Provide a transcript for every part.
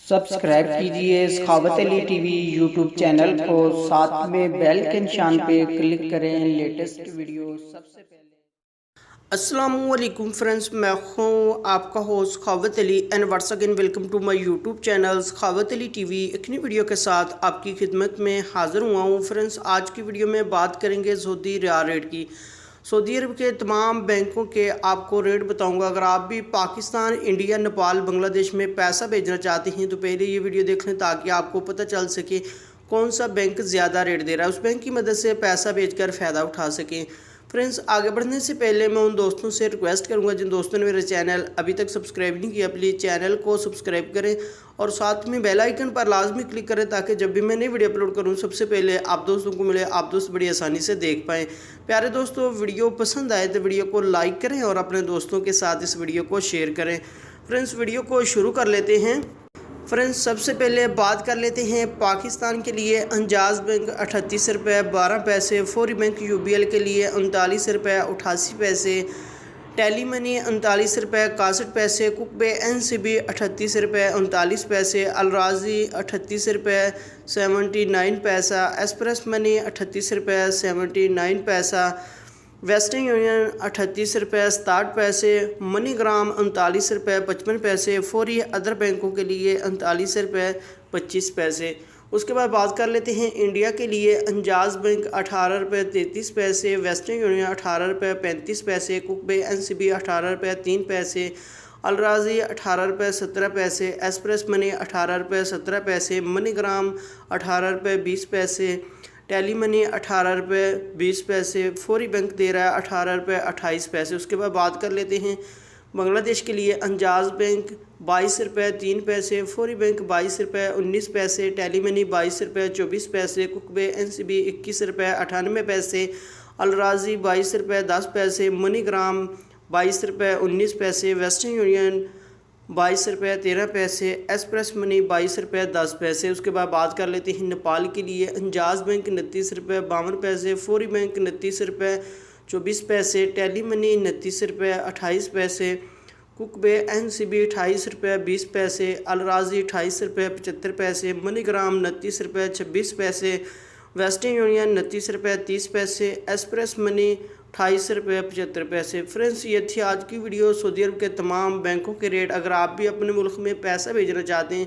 Subscribe کیجئے سخاوت Ali T V YouTube channel کو، ساتھ میں بیل کے نشان پہ کلک کریں لیٹسٹ ویڈیو سب سے پہلے۔ السلام علیکم فرینڈز، میں ہوں آپ کا host Sakhawat Ali and once again welcome to my YouTube channel Sakhawat Ali T V. ایک نئی ویڈیو کے ساتھ آپ کی خدمت میں حاضر ہوا ہوں فرینڈز۔ آج کی ویڈیو میں بات کریں گے سعودی ریال ریٹ کی۔ سعودی عرب کے تمام بینکوں کے آپ کو ریٹ بتاؤں گا۔ اگر آپ بھی پاکستان، انڈیا، نیپال، بنگلہ دیش میں پیسہ بھیجنا چاہتے ہیں تو پہلے یہ ویڈیو دیکھ لیں تاکہ آپ کو پتہ چل سکے کون سا بینک زیادہ ریٹ دے رہا ہے، اس بینک کی مدد سے پیسہ بھیج کر فائدہ اٹھا سکیں۔ فرینڈز، آگے بڑھنے سے پہلے میں ان دوستوں سے ریکویسٹ کروں گا جن دوستوں نے میرے چینل ابھی تک سبسکرائب نہیں کیا، پلیز چینل کو سبسکرائب کریں اور ساتھ میں بیل آئیکن پر لازمی کلک کریں تاکہ جب بھی میں نئی ویڈیو اپلوڈ کروں سب سے پہلے آپ دوستوں کو ملے، آپ دوست بڑی آسانی سے دیکھ پائیں۔ پیارے دوستوں، ویڈیو پسند آئے تو ویڈیو کو لائک کریں اور اپنے دوستوں کے ساتھ اس ویڈیو کو شیئر کریں۔ فرینڈز، ویڈیو کو شروع کر لیتے ہیں۔ فرینڈز، سب سے پہلے بات کر لیتے ہیں پاکستان کے لیے انجاز بینک 38 روپے 12 پیسے، فوری بینک یو بی ایل کے لیے 39 روپے 88 پیسے، ٹیلی منی 39 روپے 61 پیسے، کوک بے این سی بی 38 روپے 39 پیسے، الراضی 38 روپے 79 پیسہ، ایکسپریس منی 38 روپے 79 پیسہ، ویسٹرن یونین 38 روپے 67 پیسے، منی گرام 39 روپے 55 پیسے، فوری ادر بینکوں کے لیے 39 روپے 25 پیسے۔ اس کے بعد بات کر لیتے ہیں انڈیا کے لیے انجاز بینک 18 روپے 33 پیسے، ویسٹرن یونین 18 روپے 35 پیسے، کوک بے این سی بی 18 روپے 3 پیسے، الراضی 18 روپے 17 پیسے، ایکسپریس منی 18 روپے 17 پیسے، منی گرام 18 روپے 20 پیسے، ٹیلی منی 18 روپے 20 پیسے، فوری بینک دے رہا ہے 18 روپے 28 پیسے۔ اس کے بعد بات کر لیتے ہیں بنگلہ دیش کے لیے انجاز بینک 22 روپے 3 پیسے، فوری بینک 22 روپے 19 پیسے، ٹیلی منی 22 روپے 24 پیسے، کوک بے این سی بی 21 روپے 98 پیسے، الراضی 22 روپے 10 پیسے، منی گرام 22 روپے 19 پیسے، ویسٹرن یونین 22 روپے 13 پیسے، ایکسپریس منی 22 روپے 10 پیسے۔ اس کے بعد بات کر لیتے ہیں نیپال کے لیے انجاز بینک 29 روپے 52 پیسے، فوری بینک 29 روپے 24 پیسے، ٹیلی منی 29 روپے 28 پیسے، کوک بے این سی بی 28 روپے 20 پیسے، الراضی 28 روپے 75 پیسے، منی گرام 29 روپے 26 پیسے، ویسٹرن یونین 29 روپے 30 پیسے، ایکسپریس منی 28 روپے 75 پیسے۔ فرینڈز، یہ تھی آج کی ویڈیو سعودی عرب کے تمام بینکوں کے ریٹ۔ اگر آپ بھی اپنے ملک میں پیسہ بھیجنا چاہتے ہیں،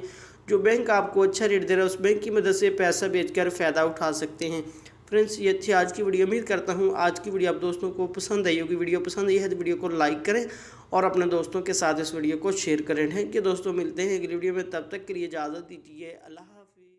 جو بینک آپ کو اچھا ریٹ دے رہا ہے اس بینک کی مدد سے پیسہ بھیج کر فائدہ اٹھا سکتے ہیں۔ فرینڈز، یہ تھی آج کی ویڈیو۔ امید کرتا ہوں آج کی ویڈیو آپ دوستوں کو پسند آئی ہوگی۔ ویڈیو پسند آئی ہے تو ویڈیو کو لائک کریں اور اپنے دوستوں کے ساتھ اس ویڈیو کو شیئر کریں۔ تھینک یو دوستوں، ملتے ہیں اگلی ویڈیو میں، تب تک کے لیے اجازت دیجیے۔ اللہ حافظ۔